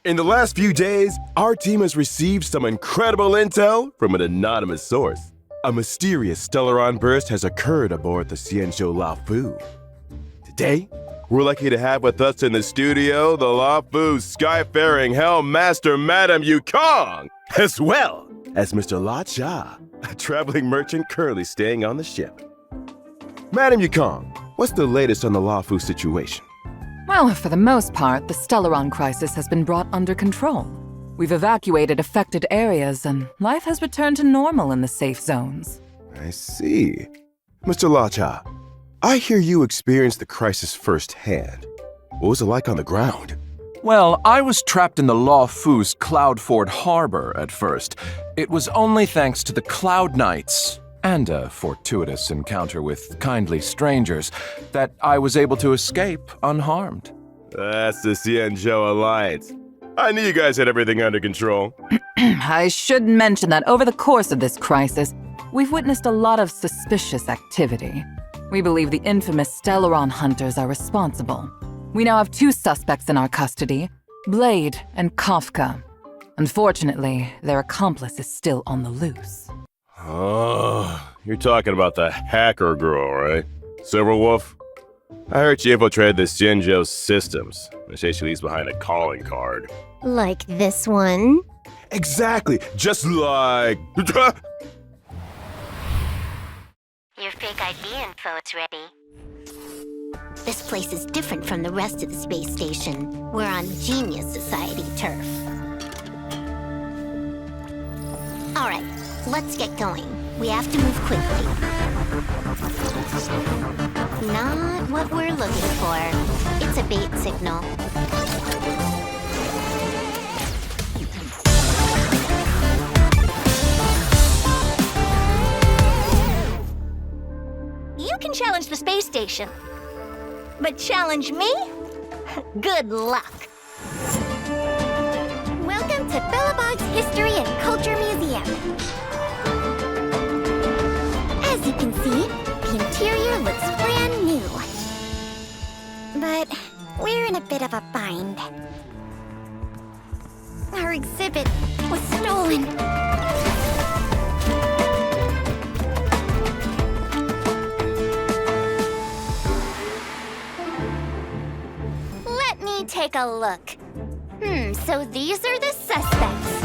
In the last few days, our team has received some incredible intel from an anonymous source. A mysterious Stellaron burst has occurred aboard the Xianzhou Laofu. Today, we're lucky to have with us in the studio the Laofu Skyfaring Hell Master Madame Yukong, as well as Mr. La Cha, a traveling merchant currently staying on the ship. Madame Yukong, what's the latest on the Laofu situation? Well, for the most part, the Stellaron crisis has been brought under control. We've evacuated affected areas, and life has returned to normal in the safe zones. I see. Mr. La Cha, I hear you experienced the crisis firsthand. What was it like on the ground? Well, I was trapped in the Laofu's Cloudford Harbor at first. It was only thanks to the Cloud Knights and a fortuitous encounter with kindly strangers that I was able to escape unharmed. That's the Xianzhou Alliance. I knew you guys had everything under control. I should mention that over the course of this crisis, we've witnessed a lot of suspicious activity. We believe the infamous Stellaron hunters are responsible. We now have 2 suspects in our custody, Blade and Kafka. Unfortunately, their accomplice is still on the loose. Oh, you're talking about the hacker girl, right? Silverwolf? I heard she infiltrated the Xianzhou systems. They say she leaves behind a calling card. Like this one? Exactly, just like... Your fake ID info's ready. This place is different from the rest of the space station. We're on Genius Society turf. Alright, let's get going. We have to move quickly. Not what we're looking for. It's a bait signal. You can challenge the space station. But challenge me? Good luck. Welcome to Billabog's History and Culture Museum. As you can see, the interior looks brand new. But we're in a bit of a bind. Our exhibit was stolen. Let me take a look. So these are the suspects.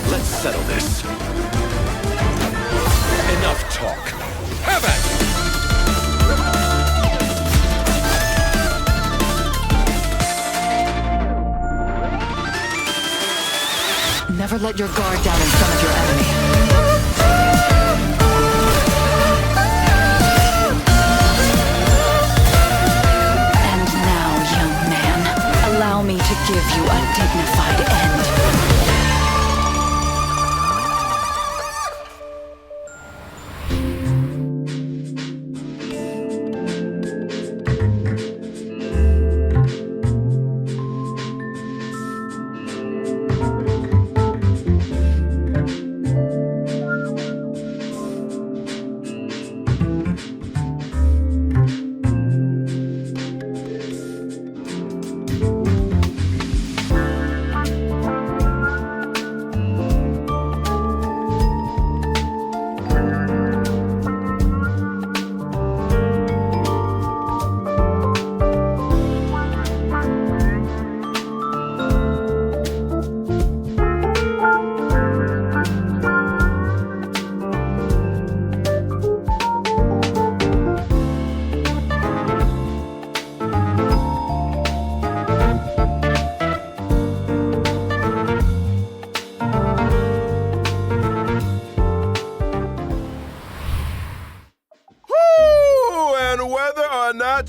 Let's settle this. Enough talk. Have at it! Never let your guard down in front of your enemy. Allow me to give you a dignified end.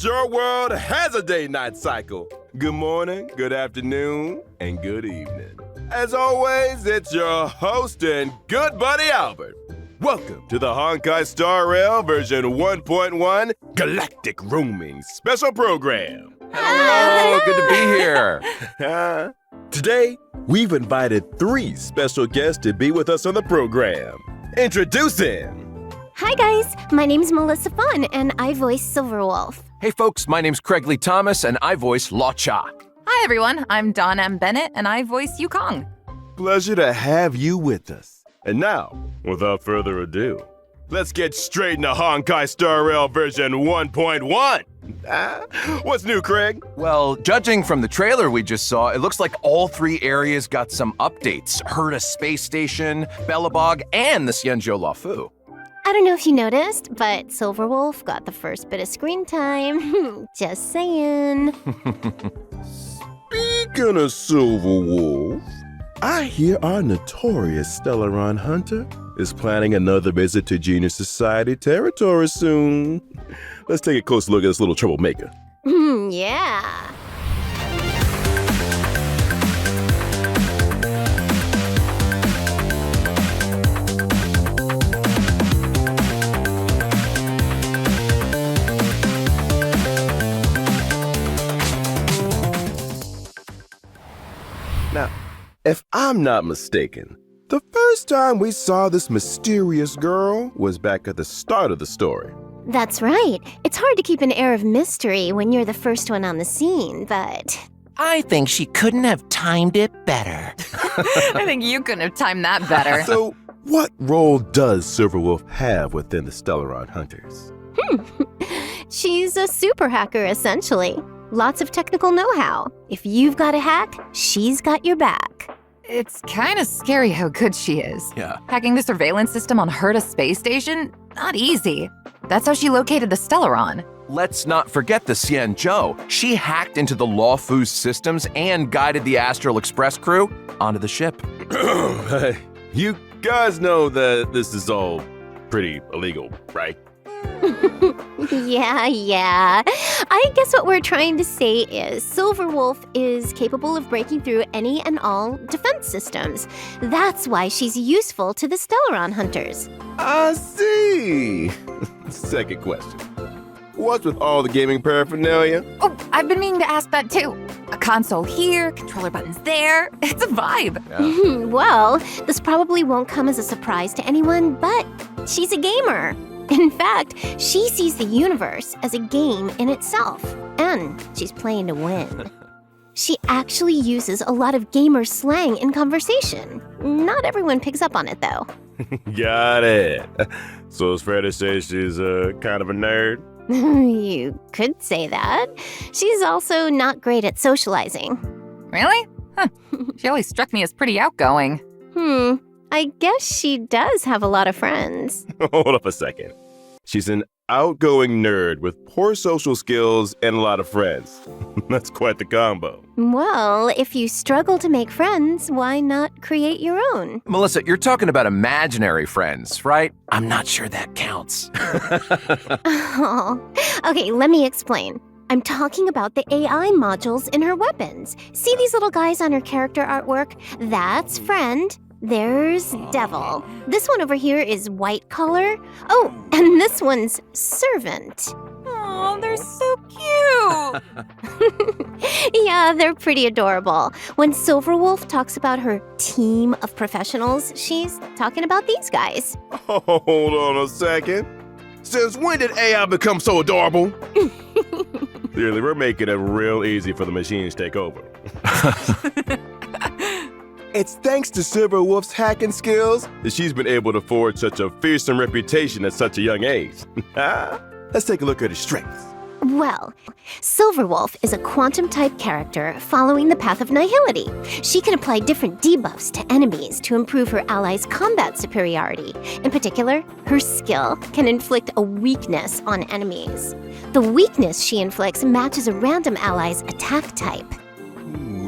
Your world has a day-night cycle. Good morning, good afternoon, and good evening. As always, it's your host and good buddy Albert. Welcome to the Honkai Star Rail version 1.1 Galactic Roaming Special Program. Hello, good to be here. Today, we've invited 3 special guests to be with us on the program. Introducing Hi guys, my name's Melissa Fun and I voice Silverwolf. Hey folks, my name's Craig Lee Thomas and I voice La Cha. Hi everyone, I'm Dawn M. Bennett and I voice Yukong. Pleasure to have you with us. And now, without further ado, let's get straight into Honkai Star Rail version 1.1. What's new, Craig? Well, judging from the trailer we just saw, it looks like all 3 areas got some updates. Herta Space Station, Bellabog, and the Xianzhou Lafu. I don't know if you noticed, but Silverwolf got the first bit of screen time. Just saying. Speaking of Silverwolf, I hear our notorious Stellaron Hunter is planning another visit to Genius Society territory soon. Let's take a close look at this little troublemaker. Yeah. Now, if I'm not mistaken, the first time we saw this mysterious girl was back at the start of the story. That's right. It's hard to keep an air of mystery when you're the first one on the scene, but... I think she couldn't have timed it better. I think you couldn't have timed that better. So, what role does Silverwolf have within the Stellaron Hunters? She's a super hacker, essentially. Lots of technical know-how. If you've got a hack, she's got your back. It's kind of scary how good she is. Yeah. Hacking the surveillance system on Herta Space Station? Not easy. That's how she located the Stellaron. Let's not forget the Xianzhou. She hacked into the Laofu's systems and guided the Astral Express crew onto the ship. Hey, you guys know that this is all pretty illegal, right? Yeah. I guess what we're trying to say is Silverwolf is capable of breaking through any and all defense systems. That's why she's useful to the Stellaron Hunters. I see. Second question. What's with all the gaming paraphernalia? Oh, I've been meaning to ask that too. A console here, controller buttons there. It's a vibe. Well, this probably won't come as a surprise to anyone, but she's a gamer. In fact, she sees the universe as a game in itself, and she's playing to win. She actually uses a lot of gamer slang in conversation. Not everyone picks up on it, though. Got it. So it's fair to say she's kind of a nerd? You could say that. She's also not great at socializing. Really? Huh. She always struck me as pretty outgoing. I guess she does have a lot of friends. Hold up a second. She's an outgoing nerd with poor social skills and a lot of friends. That's quite the combo. Well, if you struggle to make friends, why not create your own? Melissa, you're talking about imaginary friends, right? I'm not sure that counts. Oh. Okay, let me explain. I'm talking about the AI modules in her weapons. See these little guys on her character artwork? That's friend. There's devil. This one over here is white collar. Oh, and this one's servant. Oh, they're so cute. Yeah, they're pretty adorable. When Silverwolf talks about her team of professionals, she's talking about these guys. Hold on a second. Since when did AI become so adorable? Clearly, we're making it real easy for the machines to take over. It's thanks to Silverwolf's hacking skills that she's been able to forge such a fearsome reputation at such a young age. Let's take a look at her strengths. Well, Silverwolf is a quantum-type character following the path of nihility. She can apply different debuffs to enemies to improve her allies' combat superiority. In particular, her skill can inflict a weakness on enemies. The weakness she inflicts matches a random ally's attack type.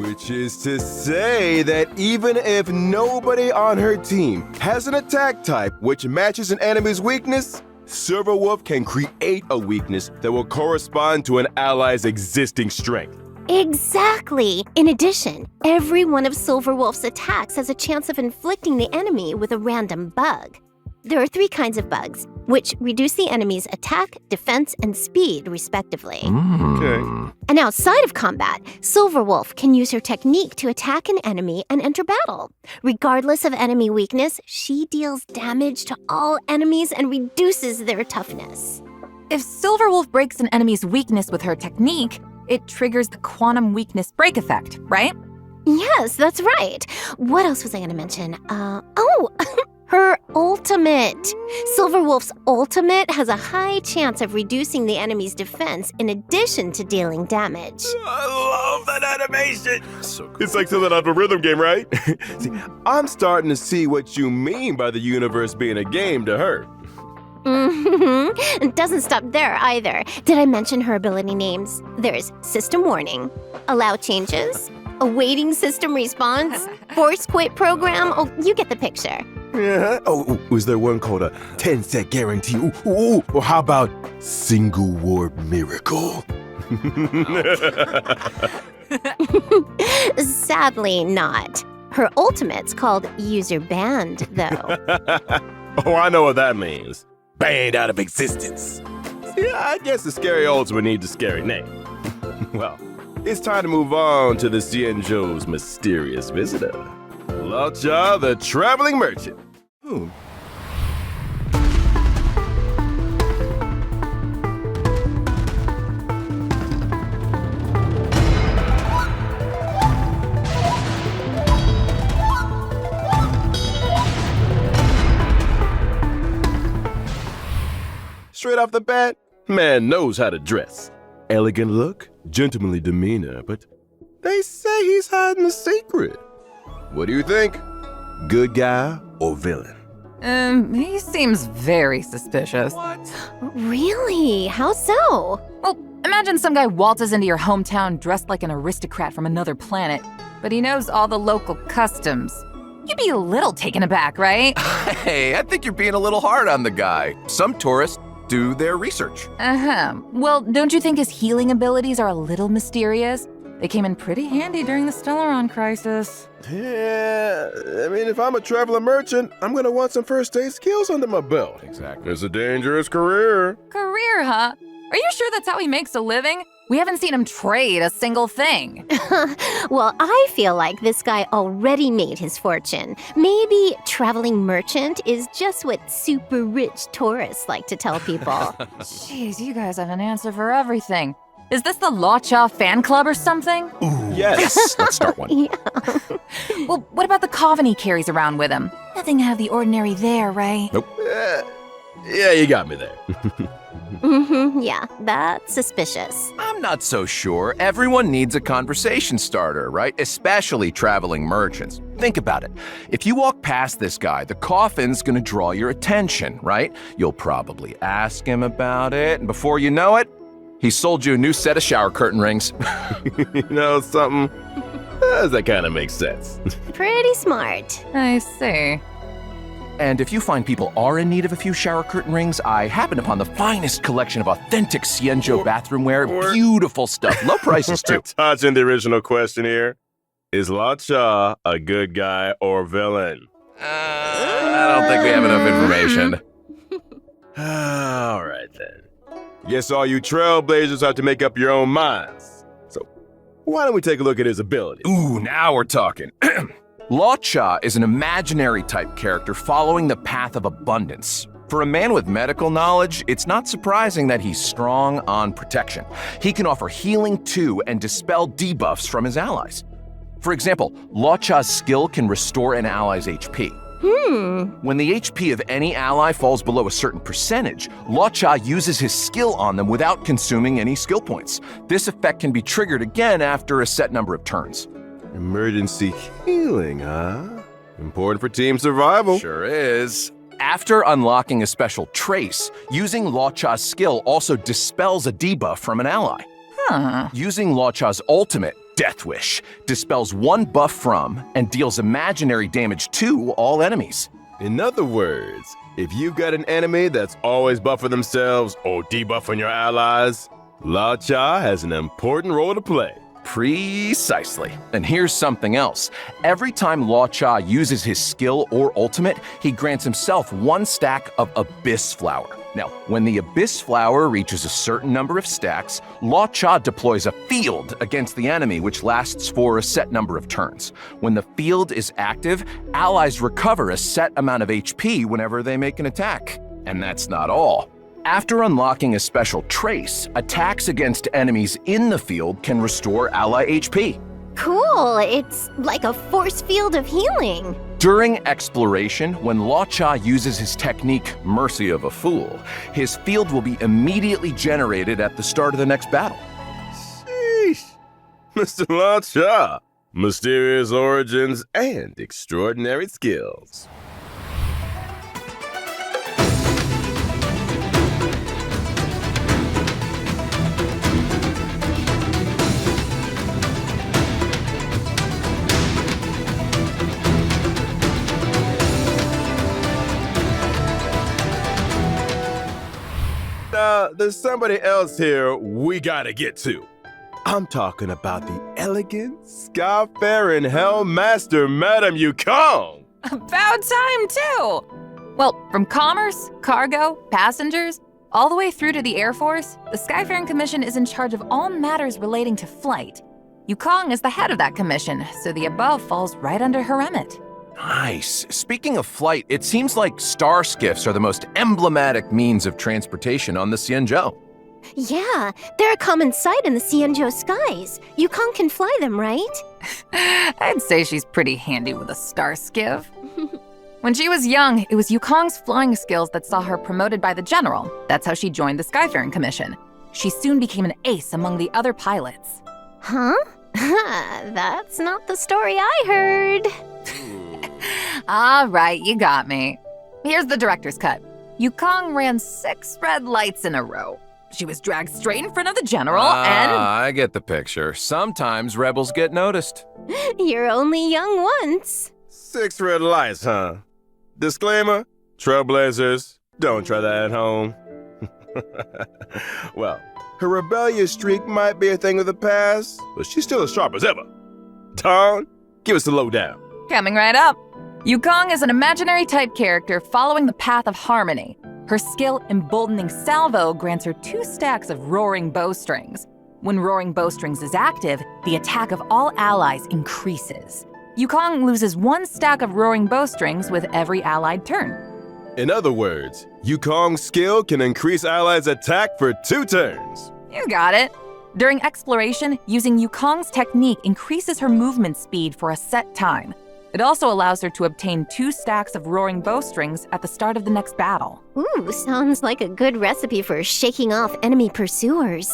Which is to say that even if nobody on her team has an attack type which matches an enemy's weakness, Silverwolf can create a weakness that will correspond to an ally's existing strength. Exactly! In addition, every one of Silverwolf's attacks has a chance of inflicting the enemy with a random bug. There are 3 kinds of bugs: which reduce the enemy's attack, defense, and speed, respectively. Okay. And outside of combat, Silverwolf can use her technique to attack an enemy and enter battle. Regardless of enemy weakness, she deals damage to all enemies and reduces their toughness. If Silverwolf breaks an enemy's weakness with her technique, it triggers the quantum weakness break effect, right? Yes, that's right. What else was I going to mention? Her ultimate. Silverwolf's ultimate has a high chance of reducing the enemy's defense in addition to dealing damage. I love that animation. So cool. It's like something out of a rhythm game, right? See, I'm starting to see what you mean by the universe being a game to her. Mm-hmm. It doesn't stop there either. Did I mention her ability names? There's System Warning, Allow Changes, Awaiting System Response, Force Quit Program. Oh, you get the picture. Yeah. Oh, was there one called a 10-set guarantee? Ooh. Or how about Single Warp Miracle? Sadly not. Her ultimate's called User Banned, though. Oh, I know what that means. Banned out of existence. Yeah, I guess the scary ultimate needs a scary name. Well, it's time to move on to the Xianzhou's mysterious visitor. Laocha, the traveling merchant. Straight off the bat, man knows how to dress. Elegant look, gentlemanly demeanor, but they say he's hiding a secret. What do you think? Good guy or villain? He seems very suspicious. Really? How so? Well, imagine some guy waltzes into your hometown dressed like an aristocrat from another planet, but he knows all the local customs. You'd be a little taken aback, right? Hey, I think you're being a little hard on the guy. Some tourists do their research. Well, don't you think his healing abilities are a little mysterious? They came in pretty handy during the Stellaron crisis. Yeah, I mean, if I'm a traveling merchant, I'm gonna want some first aid skills under my belt. Exactly. It's a dangerous career. Career, huh? Are you sure that's how he makes a living? We haven't seen him trade a single thing. Well, I feel like this guy already made his fortune. Maybe traveling merchant is just what super rich tourists like to tell people. Jeez, you guys have an answer for everything. Is this the Laocha fan club or something? Ooh, Yes. let's start one. Yeah. Well, what about the coven he carries around with him? Nothing out of the ordinary there, right? Nope. Yeah, you got me there. Yeah, that's suspicious. I'm not so sure. Everyone needs a conversation starter, right? Especially traveling merchants. Think about it. If you walk past this guy, the coffin's gonna draw your attention, right? You'll probably ask him about it, and before you know it, he sold you a new set of shower curtain rings. You know something? That kind of makes sense. Pretty smart. I see. And if you find people are in need of a few shower curtain rings, I happen upon the finest collection of authentic Xianzhou bathroomware. Beautiful stuff. Low prices, too. Touching the original question here. Is Laocha a good guy or villain? I don't think we have enough information. All right, then. Guess all you trailblazers have to make up your own minds. So, why don't we take a look at his ability? Ooh, now we're talking. Laocha is an imaginary type character following the path of abundance. For a man with medical knowledge, it's not surprising that he's strong on protection. He can offer healing to and dispel debuffs from his allies. For example, Laocha's skill can restore an ally's HP. When the HP of any ally falls below a certain percentage, Laocha uses his skill on them without consuming any skill points. This effect can be triggered again after a set number of turns. Emergency healing, huh? Important for team survival. Sure is. After unlocking a special trace, using Laocha's skill also dispels a debuff from an ally. Huh. Using Laocha's ultimate, Death Wish, dispels one buff from and deals imaginary damage to all enemies. In other words, if you've got an enemy that's always buffing themselves or debuffing your allies, Laocha has an important role to play. Precisely. And here's something else. Every time Law Cha uses his skill or ultimate, he grants himself 1 stack of Abyss Flower. Now, when the Abyss Flower reaches a certain number of stacks, Law Cha deploys a field against the enemy, which lasts for a set number of turns. When the field is active, allies recover a set amount of HP whenever they make an attack. And that's not all. After unlocking a special trace, attacks against enemies in the field can restore ally HP. Cool, it's like a force field of healing. During exploration, when Law Cha uses his technique Mercy of a Fool, his field will be immediately generated at the start of the next battle. Sheesh. Mr. La Cha. Mysterious origins and extraordinary skills. There's somebody else here we gotta get to. I'm talking about the elegant, sky-faring Hellmaster, Madame Yukong. About time, too! Well, from commerce, cargo, passengers, all the way through to the Air Force, the Skyfaring Commission is in charge of all matters relating to flight. Yukong is the head of that commission, so the above falls right under her remit. Nice. Speaking of flight, it seems like star skiffs are the most emblematic means of transportation on the Xianzhou. Yeah, they're a common sight in the Xianzhou skies. Yukong can fly them, right? I'd say she's pretty handy with a star skiff. When she was young, it was Yukong's flying skills that saw her promoted by the general. That's how she joined the Skyfaring Commission. She soon became an ace among the other pilots. Huh? That's not the story I heard. All right, you got me. Here's the director's cut. Yukong ran 6 red lights in a row. She was dragged straight in front of the general and... I get the picture. Sometimes rebels get noticed. You're only young once. 6 red lights, huh? Disclaimer, trailblazers, don't try that at home. Well, her rebellious streak might be a thing of the past, but she's still as sharp as ever. Dawn, give us the lowdown. Coming right up. Yukong is an imaginary type character following the path of harmony. Her skill Emboldening Salvo grants her 2 stacks of Roaring Bowstrings. When Roaring Bowstrings is active, the attack of all allies increases. Yukong loses 1 stack of Roaring Bowstrings with every allied turn. In other words, Yukong's skill can increase allies' attack for 2 turns. You got it. During exploration, using Yukong's technique increases her movement speed for a set time. It also allows her to obtain 2 stacks of Roaring Bowstrings at the start of the next battle. Ooh, sounds like a good recipe for shaking off enemy pursuers.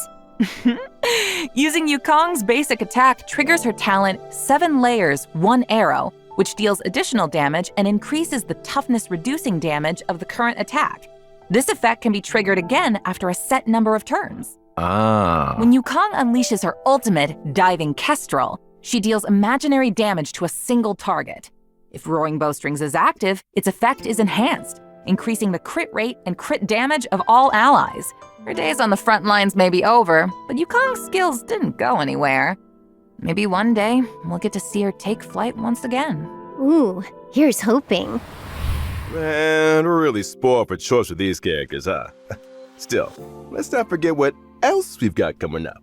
Using Yukong's basic attack triggers her talent 7 layers, 1 arrow, which deals additional damage and increases the toughness reducing damage of the current attack. This effect can be triggered again after a set number of turns. When Yukong unleashes her ultimate, Diving Kestrel, she deals imaginary damage to a single target. If Roaring Bowstrings is active, its effect is enhanced, increasing the crit rate and crit damage of all allies. Her days on the front lines may be over, but Yukong's skills didn't go anywhere. Maybe one day, we'll get to see her take flight once again. Ooh, here's hoping. Man, we're really spoiled for choice with these characters, huh? Still, let's not forget what else we've got coming up.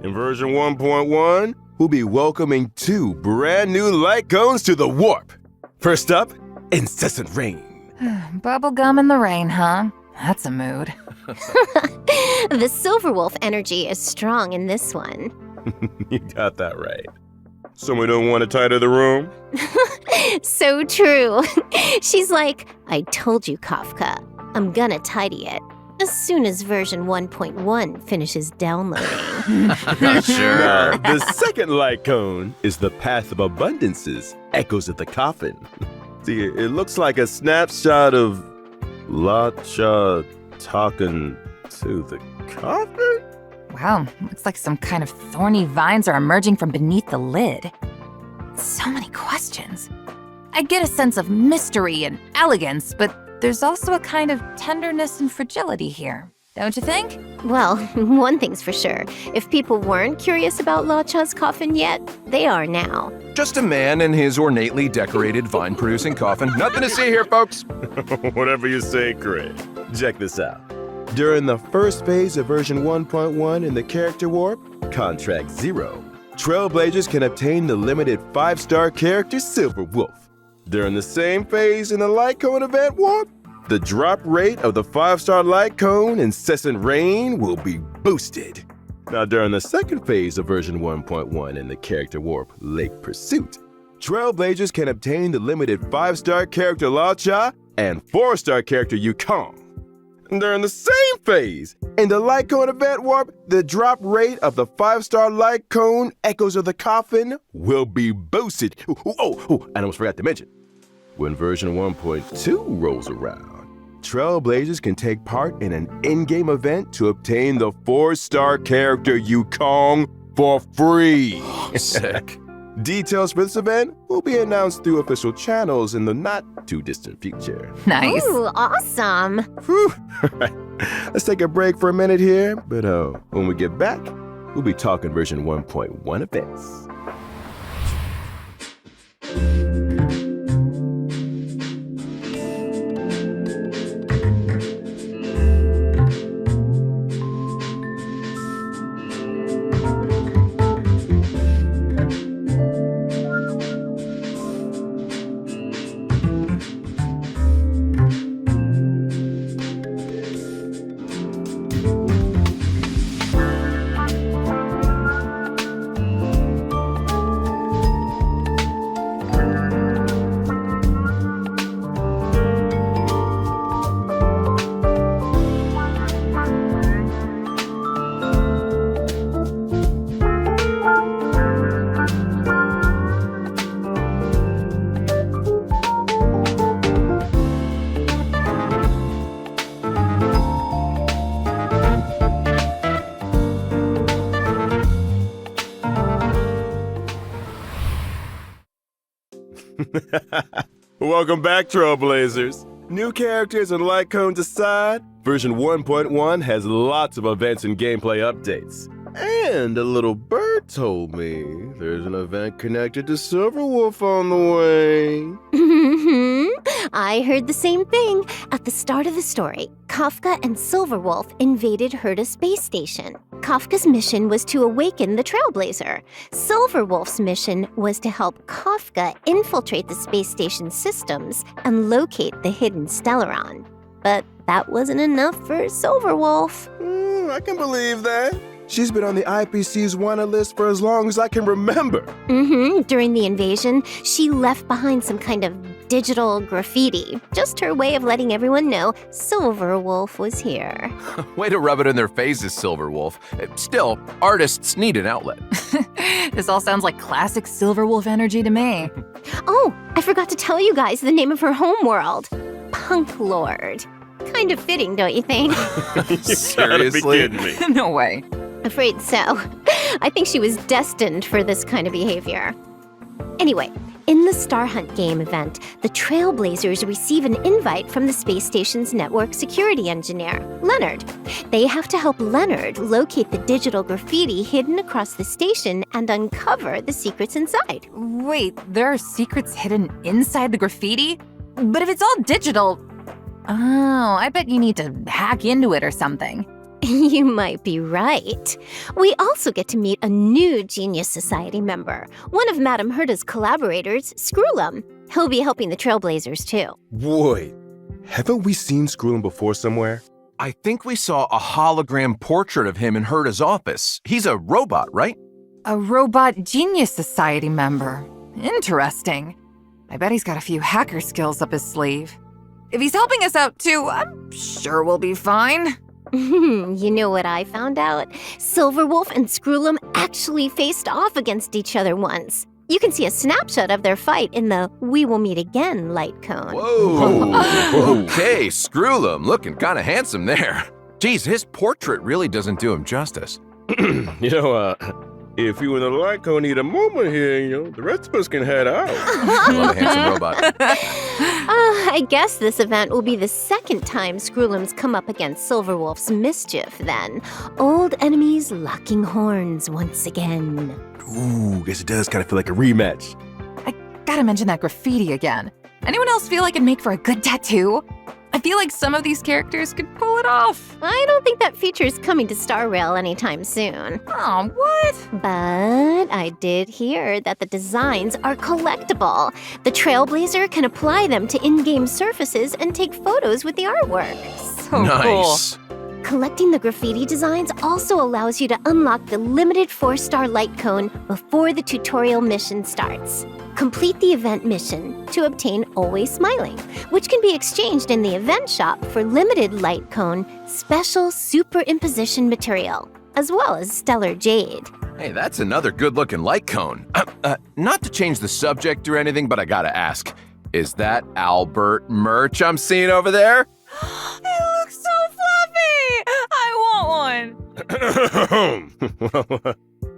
In version 1.1, we'll be welcoming 2 brand new light cones to the warp. First up, Incessant Rain. Bubblegum in the rain, huh? That's a mood. The Silverwolf energy is strong in this one. You got that right. Someone don't want to tidy the room? So true. She's like, I told you, Kafka. I'm gonna tidy it. As soon as version 1.1 finishes downloading. Sure. The second light cone is the Path of Abundances, Echoes of the Coffin. See, it looks like a snapshot of La Cha talking to the coffin? Wow, looks like some kind of thorny vines are emerging from beneath the lid. So many questions. I get a sense of mystery and elegance, but there's also a kind of tenderness and fragility here. don't you think? Well, one thing's for sure. If people weren't curious about Lacha's coffin yet, they are now. Just a man in his ornately decorated vine-producing coffin. Nothing to see here, folks. Whatever you say, Craig. Check this out. During the first phase of version 1.1 in the character warp, Contract 0, Trailblazers can obtain the limited 5-star character Silver Wolf. During the same phase in the Light Cone event warp, the drop rate of the 5-star Light Cone Incessant Rain will be boosted. Now, during the second phase of version 1.1 in the character warp Lake Pursuit, Trailblazers can obtain the limited 5-star character Lacha and 4-star character Yukong. During the same phase, in the Light Cone event warp, the drop rate of the 5-star Light Cone Echoes of the Coffin will be boosted. Oh, I almost forgot to mention. When version 1.2 rolls around, Trailblazers can take part in an in-game event to obtain the 4-star character Yukong for free. Sick. Details for this event will be announced through official channels in the not-too-distant future. Nice. Ooh, awesome. Whew. All right. Let's take a break for a minute here, but when we get back, we'll be talking version 1.1 events. Welcome back, Trailblazers. New characters and light cones aside, version 1.1 has lots of events and gameplay updates. And a little bird told me there's an event connected to Silverwolf on the way. I heard the same thing. At the start of the story, Kafka and Silverwolf invaded Herta space station. Kafka's mission was to awaken the Trailblazer. Silverwolf's mission was to help Kafka infiltrate the space station's systems and locate the hidden Stellaron. But that wasn't enough for Silverwolf. I can believe that. She's been on the IPC's wanted list for as long as I can remember. During the invasion, she left behind some kind of digital graffiti. Just her way of letting everyone know Silverwolf was here. Way to rub it in their faces, Silverwolf. Still, artists need an outlet. This all sounds like classic Silverwolf energy to me. Oh, I forgot to tell you guys the name of her homeworld. Punk Lord. Kind of fitting, don't you think? Seriously? You gotta be kidding me. No way. Afraid so. I think she was destined for this kind of behavior. Anyway, in the Star Hunt game event, the Trailblazers receive an invite from the space station's network security engineer, Leonard. They have to help Leonard locate the digital graffiti hidden across the station and uncover the secrets inside. Wait, there are secrets hidden inside the graffiti? But if it's all digital... Oh, I bet you need to hack into it or something. You might be right. We also get to meet a new Genius Society member, one of Madame Herta's collaborators, Skrullum. He'll be helping the Trailblazers too. Wait, haven't we seen Skrullum before somewhere? I think we saw a hologram portrait of him in Herta's office. He's a robot, right? A robot Genius Society member. Interesting. I bet he's got a few hacker skills up his sleeve. If he's helping us out too, I'm sure we'll be fine. You know what I found out? Silverwolf and Skrullum actually faced off against each other once. You can see a snapshot of their fight in the We Will Meet Again light cone. Whoa. Okay, Skrullum, looking kind of handsome there. Geez, his portrait really doesn't do him justice. If you and the Lyco need a moment here, the rest of us can head out. Love a handsome robot. I guess this event will be the second time Scroolums come up against Silverwolf's mischief, then. Old enemies locking horns once again. Ooh, guess it does kind of feel like a rematch. I gotta mention that graffiti again. Anyone else feel like it'd make for a good tattoo? I feel like some of these characters could pull it off. I don't think that feature's coming to Star Rail anytime soon. Oh, what? But I did hear that the designs are collectible. The Trailblazer can apply them to in-game surfaces and take photos with the artwork. So Nice. Collecting the graffiti designs also allows you to unlock the limited 4-star light cone before the tutorial mission starts. Complete the event mission to obtain Always Smiling, which can be exchanged in the event shop for limited light cone special superimposition material, as well as stellar jade. Hey, that's another good-looking light cone. Not to change the subject or anything, but I gotta ask, is that Albert merch I'm seeing over there? It looks so fluffy! I want one!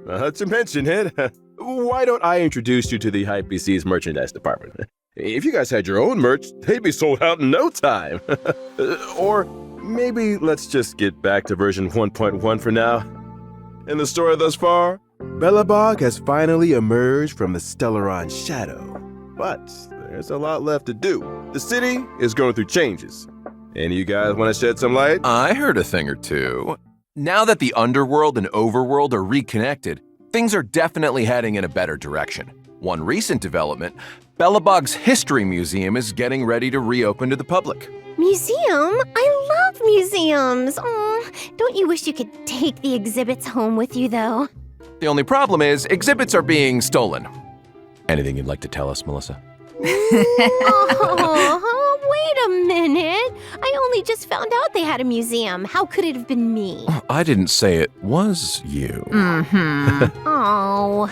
Well, to mention it, why don't I introduce you to the IPC's merchandise department? If you guys had your own merch, they'd be sold out in no time. Or maybe let's just get back to version 1.1 for now. In the story thus far, Belobog has finally emerged from the Stellaron shadow. But there's a lot left to do. The city is going through changes. Any of you guys want to shed some light? I heard a thing or two. Now that the underworld and overworld are reconnected, things are definitely heading in a better direction. One recent development, Belobog's History Museum is getting ready to reopen to the public. Museum? I love museums. Oh, don't you wish you could take the exhibits home with you, though? The only problem is exhibits are being stolen. Anything you'd like to tell us, Melissa? Oh, wait a minute. I only just found out they had a museum. How could it have been me? I didn't say it was you. Oh.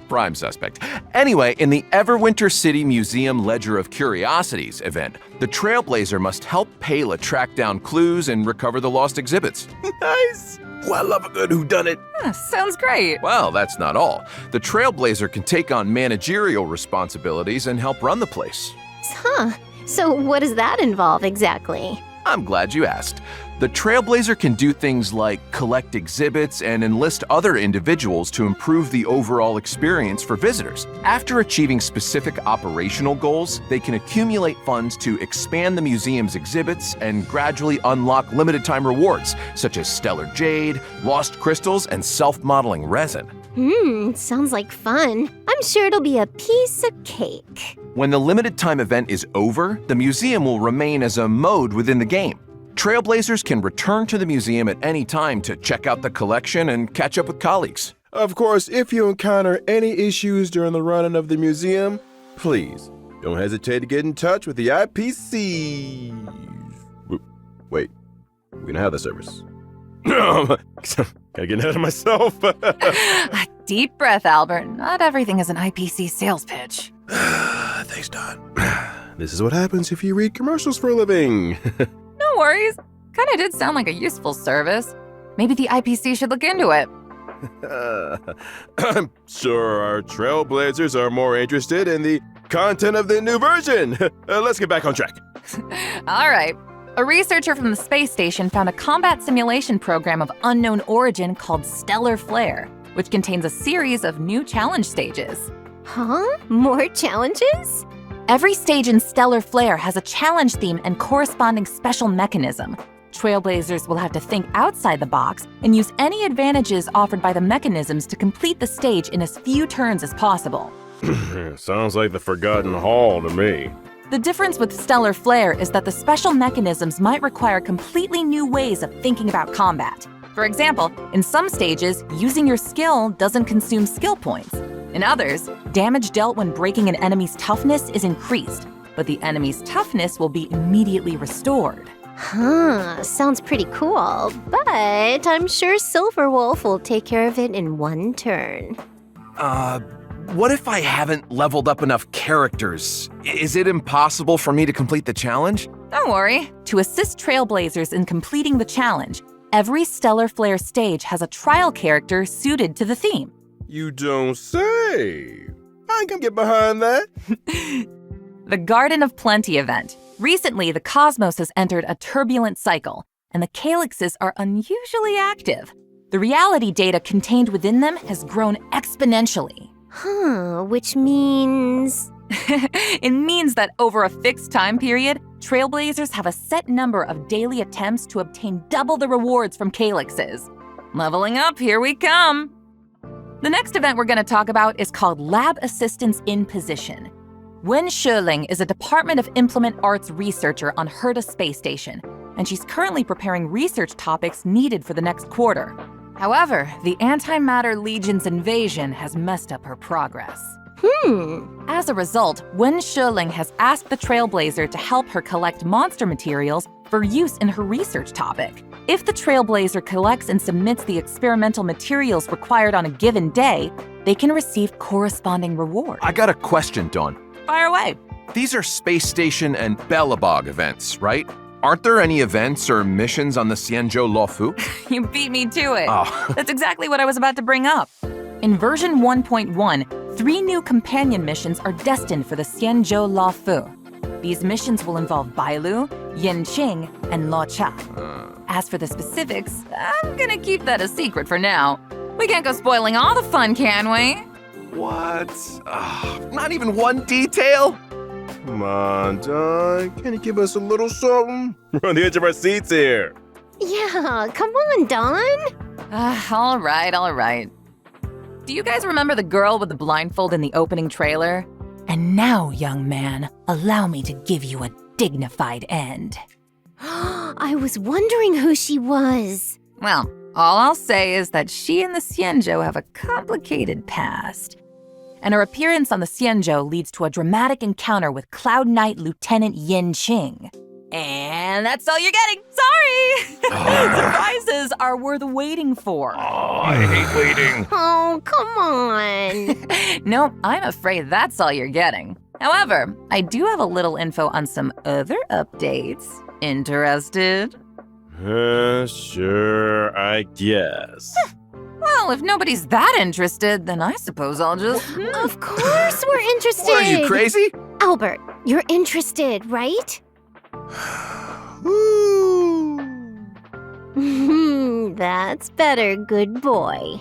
Prime suspect. Anyway, in the Everwinter City Museum Ledger of Curiosities event, the Trailblazer must help Pela track down clues and recover the lost exhibits. Nice! Oh, I love a good whodunit. Sounds great. Well, that's not all. The Trailblazer can take on managerial responsibilities and help run the place. Huh. So what does that involve exactly? I'm glad you asked. The Trailblazer can do things like collect exhibits and enlist other individuals to improve the overall experience for visitors. After achieving specific operational goals, they can accumulate funds to expand the museum's exhibits and gradually unlock limited-time rewards, such as stellar jade, lost crystals, and self-modeling resin. Sounds like fun. I'm sure it'll be a piece of cake. When the limited-time event is over, the museum will remain as a mode within the game. Trailblazers can return to the museum at any time to check out the collection and catch up with colleagues. Of course, if you encounter any issues during the running of the museum, please don't hesitate to get in touch with the IPC. Wait, we can have the service. Gotta get ahead of myself. A deep breath, Albert. Not everything is an IPC sales pitch. Thanks, Don. This is what happens if you read commercials for a living. No worries. Kinda did sound like a useful service. Maybe the IPC should look into it. I'm sure our Trailblazers are more interested in the content of the new version. Let's get back on track. All right. A researcher from the space station found a combat simulation program of unknown origin called Stellar Flare, which contains a series of new challenge stages. Huh? More challenges? Every stage in Stellar Flare has a challenge theme and corresponding special mechanism. Trailblazers will have to think outside the box and use any advantages offered by the mechanisms to complete the stage in as few turns as possible. Sounds like the Forgotten Hall to me. The difference with Stellar Flare is that the special mechanisms might require completely new ways of thinking about combat. For example, in some stages, using your skill doesn't consume skill points. In others, damage dealt when breaking an enemy's toughness is increased, but the enemy's toughness will be immediately restored. Huh, sounds pretty cool, but I'm sure Silverwolf will take care of it in one turn. What if I haven't leveled up enough characters? Is it impossible for me to complete the challenge? Don't worry. To assist Trailblazers in completing the challenge, every Stellar Flare stage has a trial character suited to the theme. You don't say. I can get behind that. The Garden of Plenty event. Recently, the cosmos has entered a turbulent cycle, and the calyxes are unusually active. The reality data contained within them has grown exponentially. Which means... It means that over a fixed time period, trailblazers have a set number of daily attempts to obtain double the rewards from calyxes. Leveling up, here we come! The next event we're going to talk about is called Lab Assistance in Position. Wen Shuling is a Department of Implement Arts researcher on Herta Space Station, and she's currently preparing research topics needed for the next quarter. However, the Antimatter Legion's invasion has messed up her progress. As a result, Wen Shuling has asked the Trailblazer to help her collect monster materials for use in her research topic. If the Trailblazer collects and submits the experimental materials required on a given day, they can receive corresponding rewards. I got a question, Dawn. Fire away. These are Space Station and Bellabog events, right? Aren't there any events or missions on the Xianzhou Luofu? You beat me to it. Oh. That's exactly what I was about to bring up. In version 1.1, 3 new companion missions are destined for the Xianzhou Luofu. These missions will involve Bailu, Yanqing, and Luocha. As for the specifics, I'm gonna keep that a secret for now. We can't go spoiling all the fun, can we? What? Not even one detail? Come on, Don. Can you give us a little something? We're on the edge of our seats here. Yeah, come on, Don. All right. Do you guys remember the girl with the blindfold in the opening trailer? And now, young man, allow me to give you a dignified end. I was wondering who she was. Well, all I'll say is that she and the Xianzhou have a complicated past. And her appearance on the Xianzhou leads to a dramatic encounter with Cloud Knight Lieutenant Yin Qing. And that's all you're getting. Sorry! Surprises are worth waiting for. I hate waiting. Oh, come on. Nope, I'm afraid that's all you're getting. However, I do have a little info on some other updates. Interested? Sure, I guess. Well, if nobody's that interested, then I suppose I'll just... Of course we're interested. What, are you crazy? Albert, you're interested, right? That's better, good boy.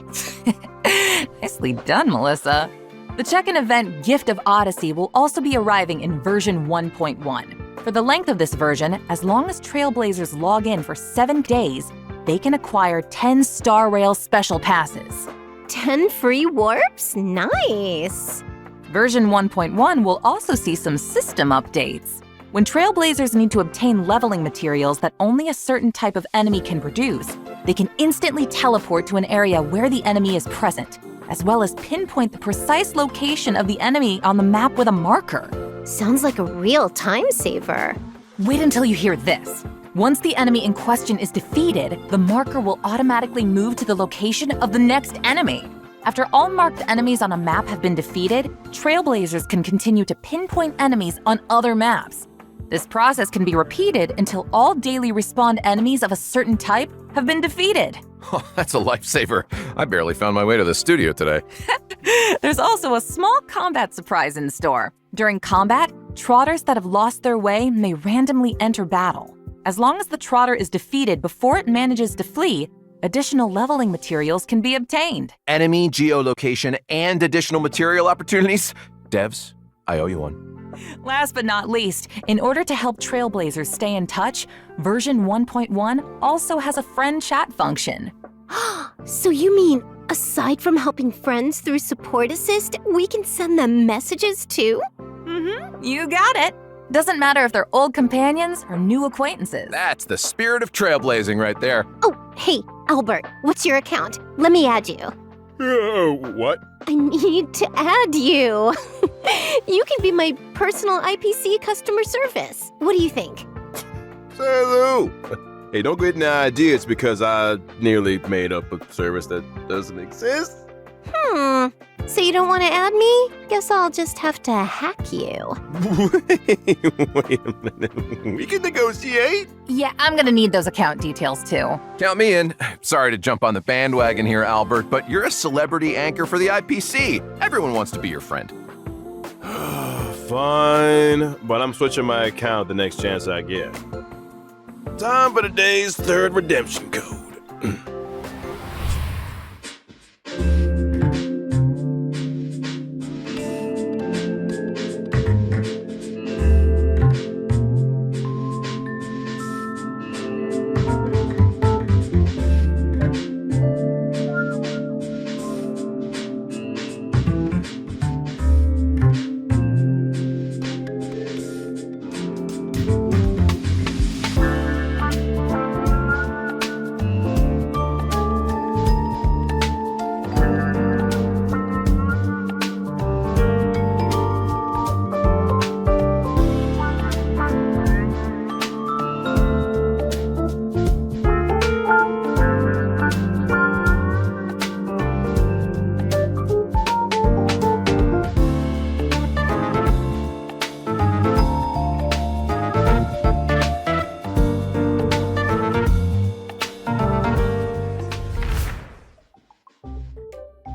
Nicely done, Melissa. The check-in event Gift of Odyssey will also be arriving in version 1.1. For the length of this version, as long as Trailblazers log in for 7 days, they can acquire 10 Star Rail Special Passes. 10 free warps? Nice. Version 1.1 will also see some system updates. When Trailblazers need to obtain leveling materials that only a certain type of enemy can produce, they can instantly teleport to an area where the enemy is present, as well as pinpoint the precise location of the enemy on the map with a marker. Sounds like a real time saver. Wait until you hear this. Once the enemy in question is defeated, the marker will automatically move to the location of the next enemy. After all marked enemies on a map have been defeated, Trailblazers can continue to pinpoint enemies on other maps. This process can be repeated until all daily respawn enemies of a certain type have been defeated. Oh, that's a lifesaver. I barely found my way to the studio today. There's also a small combat surprise in store. During combat, trotters that have lost their way may randomly enter battle. As long as the trotter is defeated before it manages to flee, additional leveling materials can be obtained. Enemy geolocation and additional material opportunities? Devs, I owe you one. Last but not least, in order to help Trailblazers stay in touch, version 1.1 also has a friend chat function. So you mean, aside from helping friends through Support Assist, we can send them messages too? You got it. Doesn't matter if they're old companions or new acquaintances. That's the spirit of trailblazing right there. Oh, hey, Albert, what's your account? Let me add you. What? I need to add you. You can be my personal IPC customer service. What do you think? Say Lou. Hey, don't get any ideas because I nearly made up a service that doesn't exist. So you don't want to add me? Guess I'll just have to hack you. Wait a minute. We can negotiate. Yeah, I'm gonna need those account details too. Count me in. Sorry to jump on the bandwagon here, Albert, but you're a celebrity anchor for the IPC. Everyone wants to be your friend. Fine, but I'm switching my account the next chance I get. Time for today's third redemption code.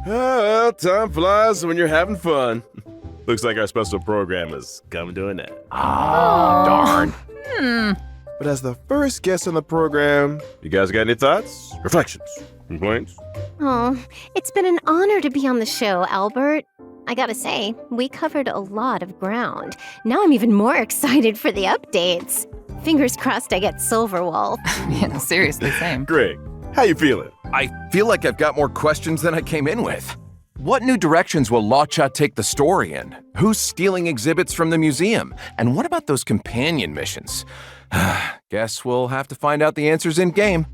Well, time flies when you're having fun. Looks like our special program is coming to an end. Oh, darn. But as the first guest on the program, you guys got any thoughts, reflections, complaints? Oh, it's been an honor to be on the show, Albert. I gotta say, we covered a lot of ground. Now I'm even more excited for the updates. Fingers crossed I get Silverwolf. Yeah, seriously, same. Greg, how you feeling? I feel like I've got more questions than I came in with. What new directions will Lacha take the story in? Who's stealing exhibits from the museum? And what about those companion missions? Guess we'll have to find out the answers in-game.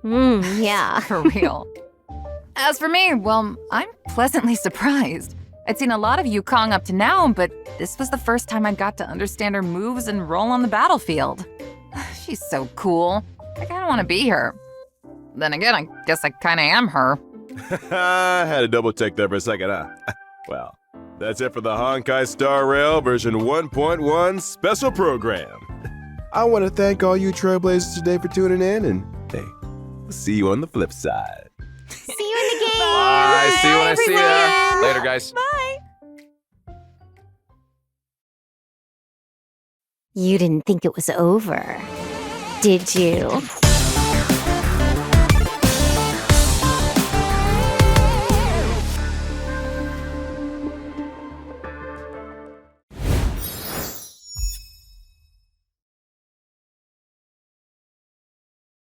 Yeah. For real. As for me, well, I'm pleasantly surprised. I'd seen a lot of Yukong up to now, but this was the first time I got to understand her moves and role on the battlefield. She's so cool. I kinda wanna be her. Then again, I guess I kinda am her. I had to double check there for a second, huh? Well, that's it for the Honkai Star Rail version 1.1 special program. I want to thank all you trailblazers today for tuning in, and hey, we'll see you on the flip side. See you in the game. Bye. See you when I see ya. everyone. Later, guys. Bye! You didn't think it was over, did you?